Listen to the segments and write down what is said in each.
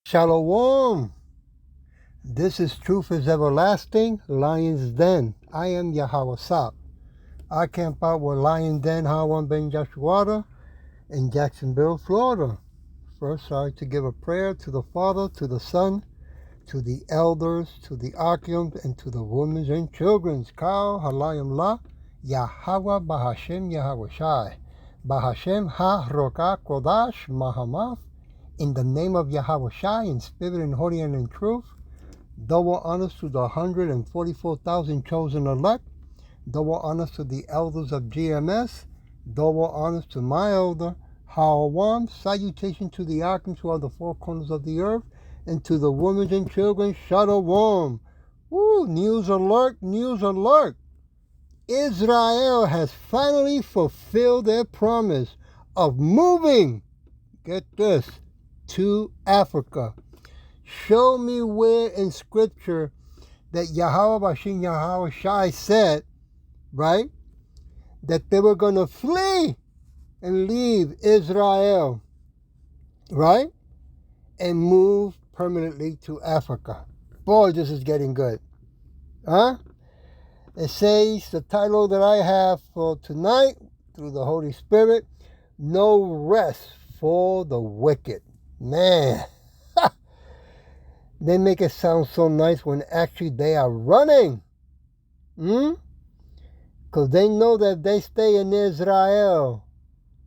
Shalom. This is Truth is Everlasting, Lion's Den. I am Yahweh Sop. I camp out with Lion Den Hawan Ben Joshua in Jacksonville, Florida. First, I like to give a prayer to the Father, to the Son, to the elders, to the archeons, and to the women and children's. Kal Halayim La, Yahweh Bahashem Yahweh Shai. Bahashem Ha Roka Kodash Mahamath. In the name of Yahweh Shai, in spirit and holy and in truth. Double honors to the 144,000 chosen elect. Double honors to the elders of GMS. Double honors to my elder, Hawam. Salutation to the archons who are the four corners of the earth. And to the women and children, Shalom. Woo, news alert, news alert. Israel has finally fulfilled their promise of moving, get this, to Africa. Show me where in scripture that Yahweh Bashin Yahweh Shai said, right, that they were going to flee and leave Israel, right, and move permanently to Africa. Boy, this is getting good. Huh? It says, the title that I have for tonight, through the Holy Spirit, No Rest for the Wicked. Man. They make it sound so nice when actually they are running. Because they know that if they stay in Israel,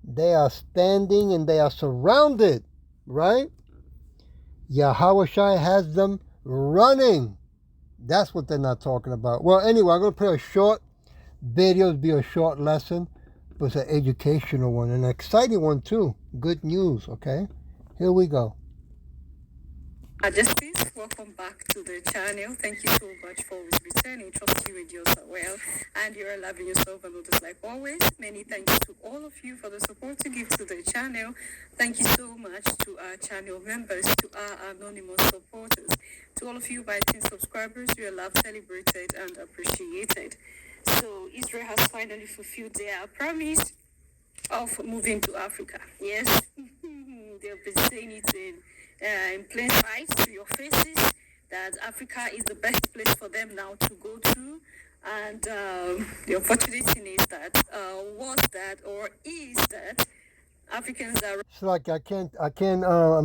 they are standing and they are surrounded, right? Yahweh Shai has them running. That's what they're not talking about. Well, anyway, I'm going to play a short video. It'll be a short lesson, but it's an educational one, an exciting one too. Good news, okay? Here we go. Majesties, welcome back to the channel. Thank you so much for returning. Trust you with yourself well, and you're loving yourself and others like always. Many thanks to all of you for the support you give to the channel. Thank you so much to our channel members, to our anonymous supporters, to all of you by team subscribers. You are loved, celebrated, and appreciated. So Israel has finally fulfilled their promise of moving to Africa. Yes, they've been saying it in plain sight to your faces that Africa is the best place for them now to go to. And the unfortunate thing is that Africans are... It's like I'm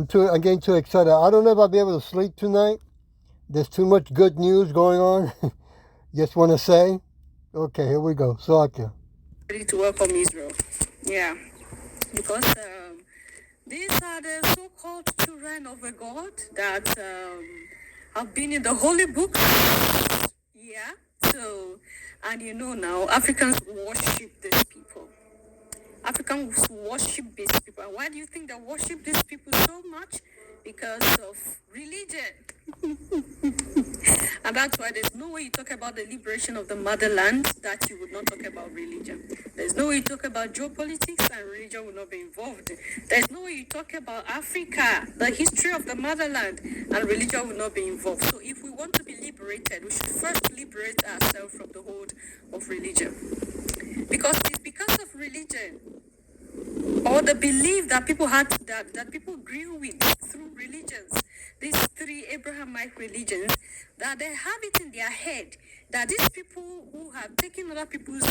getting too excited. I don't know if I'll be able to sleep tonight. There's too much good news going on. Just want to say. Okay, here we go. Salakia. Ready to welcome Israel. Yeah, because these are the so-called children of a God that have been in the holy book. Yeah, so, and you know now, Africans worship these people. Africans worship these people. And why do you think they worship these people so much? Because of religion. And that's why there's no way you talk about the liberation of the motherland that you would not talk about religion. There's no way you talk about geopolitics and religion will not be involved. There's no way you talk about Africa, the history of the motherland, and religion will not be involved. So if we want to be liberated, we should first liberate ourselves from the hold of religion. Because it's because of religion or the belief that people had that people grew with through religions, these three Abrahamic religions, that they have it in their head that these people who have taken other people's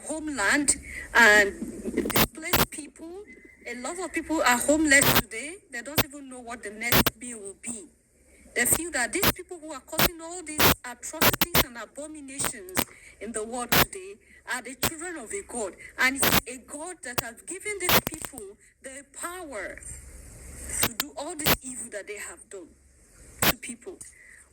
homeland and displaced people, a lot of people are homeless today. They don't even know what the next meal will be. They feel that these people who are causing all these atrocities and abominations in the world today are the children of a God. And it's a God that has given these people the power to do all this evil that they have done to people.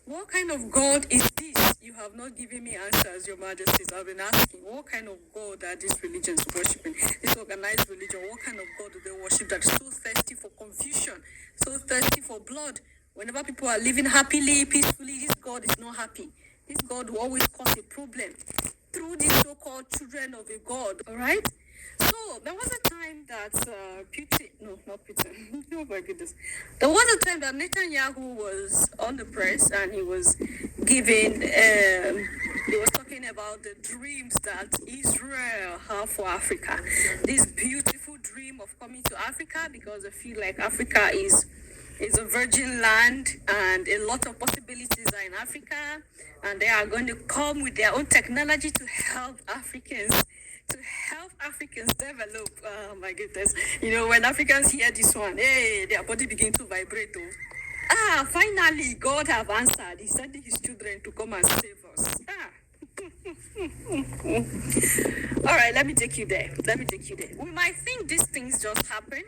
What kind of God is this? You have not given me answers, Your Majesties. I've been asking, what kind of God are these religions worshiping? This organized religion, what kind of God do they worship that is so thirsty for confusion, so thirsty for blood? Whenever people are living happily, peacefully, this God is not happy. This God will always cause a problem through these so-called children of a God, all right? So there was a time that Putin, oh my goodness. There was a time that Netanyahu was on the press and he was giving, he was talking about the dreams that Israel have for Africa. This beautiful dream of coming to Africa because I feel like Africa is a virgin land, and a lot of possibilities are in Africa, and they are going to come with their own technology to help Africans develop. Oh my goodness. When Africans hear this one, hey, their body begin to vibrate. Finally, God have answered. He sent his children to come and save us. All right, let me take you there. We might think these things just happen.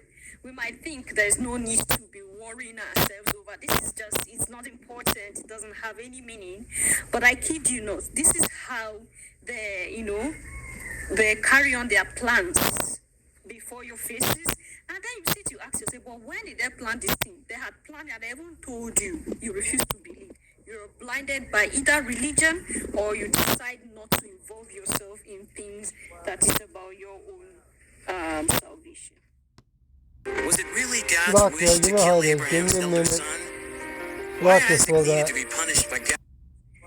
We might think there's no need to be worrying ourselves over. It's not important. It doesn't have any meaning. But I kid you not, this is how they carry on their plans before your faces. And then you sit, you ask yourself, well, when did they plan this thing? They had planned it, they even told you. You refuse to believe. You're blinded by either religion, or you decide not to involve yourself in things that is about your own salvation. Was it really God's wish to kill Abraham's elder son? Why Isaac needed to be punished by God?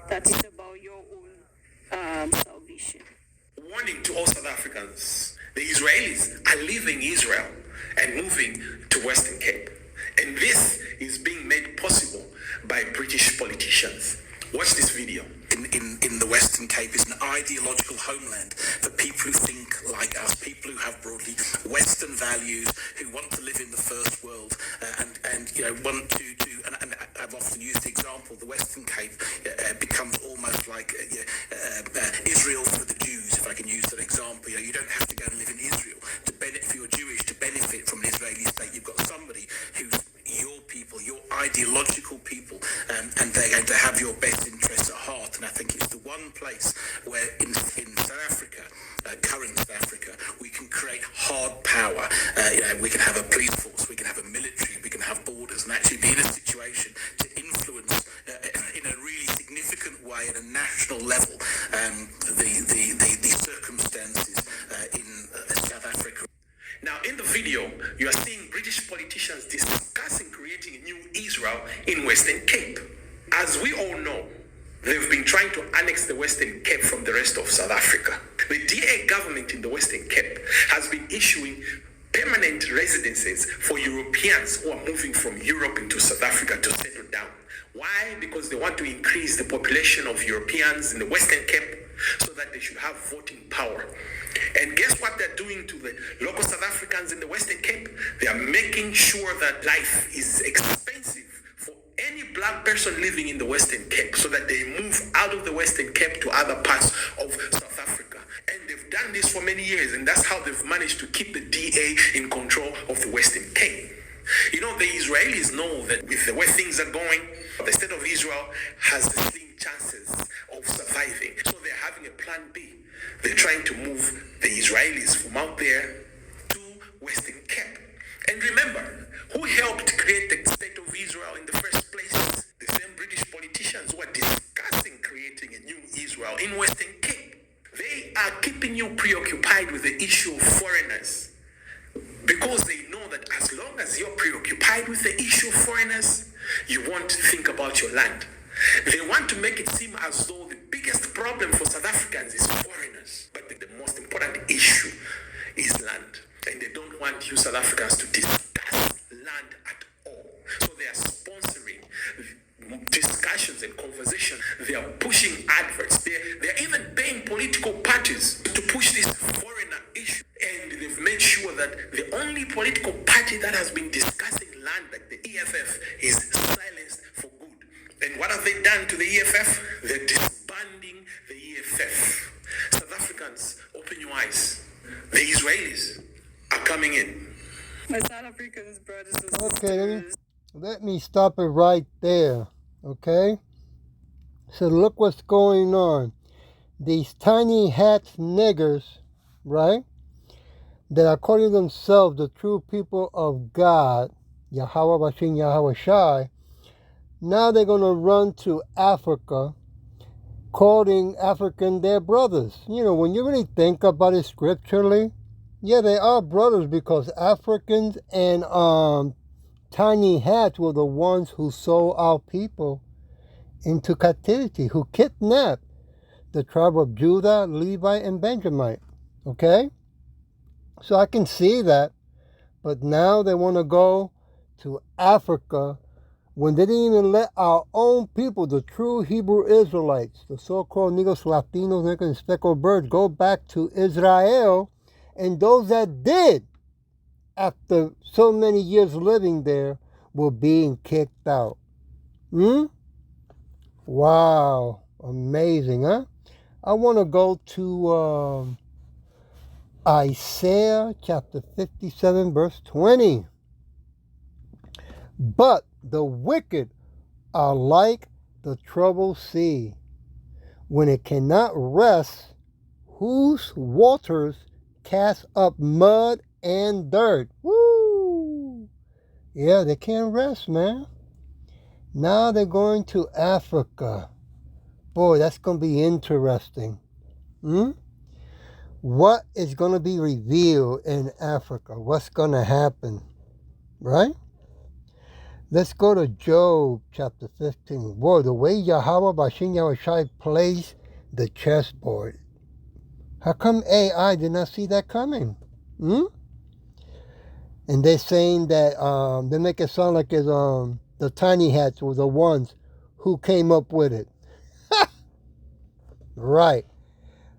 That is about your own salvation. Warning to all South Africans: the Israelis are leaving Israel and moving to Western Cape. And this is being made possible by British politicians. Watch this video. In the Western Cape is an ideological homeland for people who think like us, people who have broadly Western values, who want to live in the first world, and want to and I've often used the example, the Western Cape becomes almost like Israel for the Jews, if I can use that example. You don't have to go and live in Israel to benefit, if you're Jewish, to benefit from an Israeli state. You've got somebody who's your people, your ideological people, and they're going to have your best interests at heart. And I think it's the one place where in South Africa, current South Africa, we can create hard power. We can have a police force, we can have a military, we can have borders, and actually be in a situation to influence in a really significant way at a national level the circumstances in South Africa. Now, in the video, you are seeing British politicians discussing creating a new Israel in Western Cape. As we all know, they've been trying to annex the Western Cape from the rest of South Africa. The DA government in the Western Cape has been issuing permanent residences for Europeans who are moving from Europe into South Africa to settle down. Why? Because they want to increase the population of Europeans in the Western Cape so that they should have voting power. And guess what they're doing to the local South Africans in the Western Cape? They are making sure that life is expensive for any black person living in the Western Cape so that they move out of the Western Cape to other parts of South Africa. And they've done this for many years, and that's how they've managed to keep the DA in control of the Western Cape. The Israelis know that with the way things are going, the state of Israel has the slim chances of surviving. So they're having a plan B. They're trying to move the Israelis from out there to Western Cape. And remember, who helped create the state of Israel in the first place? The same British politicians who are discussing creating a new Israel in Western Cape. They are keeping you preoccupied with the issue of foreigners, because they know that as long as you're preoccupied with the issue of foreigners, you won't think about your land. They want to make it seem as though the biggest problem for South Africans is foreigners, but the most important issue is land. And they don't want you South Africans to discuss land at all. So they are sponsoring discussions and conversations. They are pushing adverts. They're even paying political parties to push this foreigner issue. And they've made sure that the only political party that has been discussing land, like the EFF, is silenced for good. And what have they done to the EFF? They're disbanding the EFF. South Africans, open your eyes. The Israelis are coming in. My South Africans, brothers and sisters. Okay, let me stop it right there. Okay? So look what's going on. These tiny hats niggers, right? That are calling themselves the true people of God, Yahweh Bashin Yahweh Shai, now they're going to run to Africa, calling African their brothers. When you really think about it scripturally, yeah, they are brothers, because Africans and tiny hats were the ones who sold our people into captivity, who kidnapped the tribe of Judah, Levi, and Benjamin. Okay? So I can see that. But now they want to go to Africa when they didn't even let our own people, the true Hebrew Israelites, the so-called Negros, Latinos, Negros, and speckled birds, go back to Israel, and those that did, after so many years living there, were being kicked out. Wow, amazing, huh? I want to go to Isaiah chapter 57, verse 20. But the wicked are like the troubled sea, when it cannot rest, whose waters cast up mud and dirt. Woo! Yeah, they can't rest, man. Now they're going to Africa. Boy, that's going to be interesting. What is going to be revealed in Africa? What's going to happen? Right? Let's go to Job chapter 15. Boy, the way Yahweh Bashin Yahushai plays the chessboard. How come AI did not see that coming? And they're saying that they make it sound like it's the tiny hats were the ones who came up with it. Right.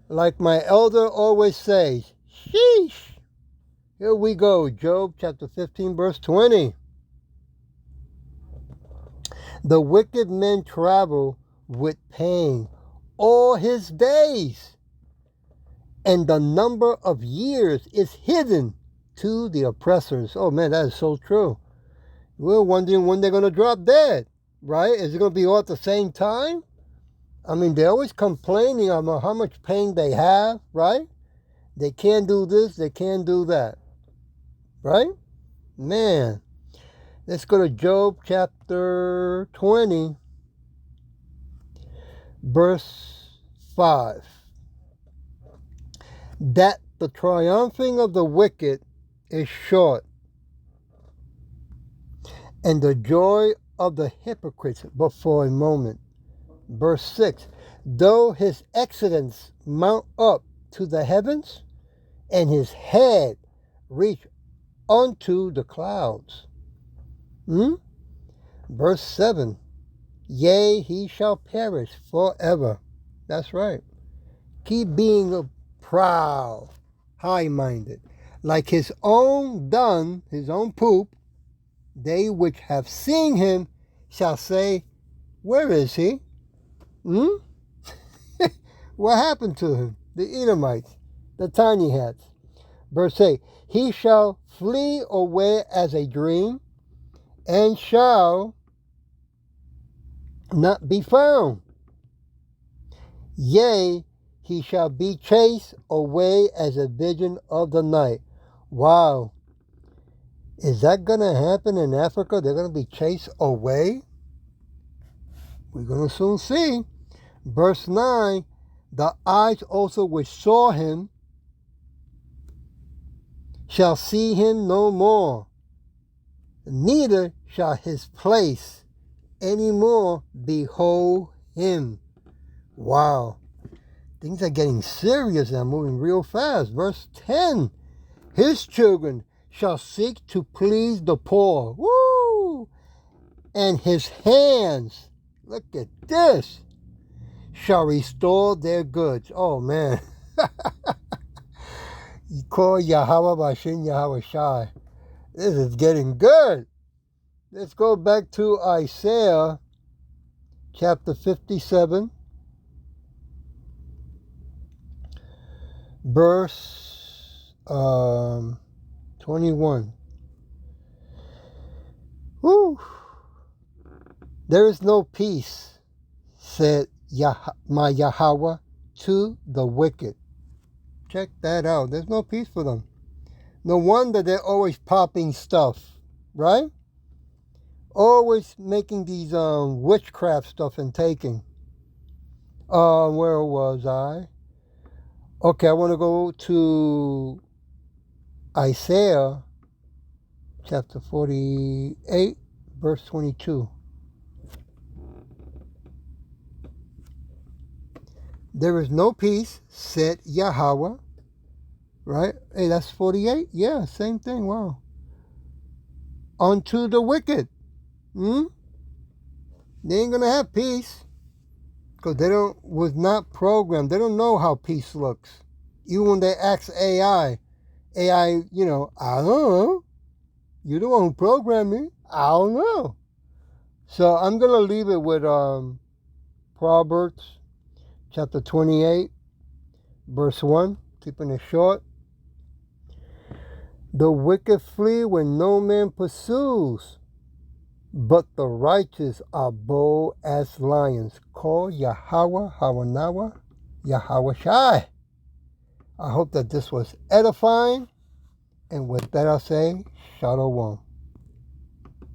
Like my elder always says, sheesh. Here we go, Job chapter 15, verse 20. The wicked man travel with pain all his days, and the number of years is hidden to the oppressors. Oh man, that is so true. We're wondering when they're going to drop dead, right? Is it going to be all at the same time? I mean, they're always complaining about how much pain they have, right? They can't do this, they can't do that, right? Man, let's go to Job chapter 20, verse 5. That the triumphing of the wicked is short, and the joy of the hypocrites but for a moment. Verse 6. Though his excellence mount up to the heavens, and his head reach unto the clouds. Verse 7. Yea, he shall perish forever. That's right. Keep being proud, high-minded. Like his own dung, his own poop, they which have seen him shall say, where is he? What happened to him? The Edomites, the tiny hats. Verse 8, he shall flee away as a dream, and shall not be found. Yea, he shall be chased away as a vision of the night. Wow. Is that going to happen in Africa? They're going to be chased away? We're going to soon see. Verse 9, the eyes also which saw him shall see him no more, neither shall his place any more behold him. Wow. Things are getting serious now, moving real fast. Verse 10, his children shall seek to please the poor. Woo! And his hands, look at this, shall restore their goods. Oh, man. You call Yahweh Bashin Yahweh Shai. This is getting good. Let's go back to Isaiah chapter 57, verse 21. Woo! There is no peace, said my Yahweh, to the wicked. Check that out. There's no peace for them. No wonder they're always popping stuff, right? Always making these witchcraft stuff and taking. Where was I? Okay, I want to go to Isaiah chapter 48, verse 22. There is no peace, said Yahweh. Right? Hey, that's 48? Yeah, same thing. Wow. Unto the wicked. They ain't gonna have peace. Because was not programmed. They don't know how peace looks. Even when they ask AI, I don't know. You're the one who programmed me. I don't know. So I'm going to leave it with Proverbs chapter 28, verse 1, keeping it short. The wicked flee when no man pursues, but the righteous are bold as lions. Call Yahweh, Hawanawa, Yahweh Shai. I hope that this was edifying. And with that, I'll say, Shalom.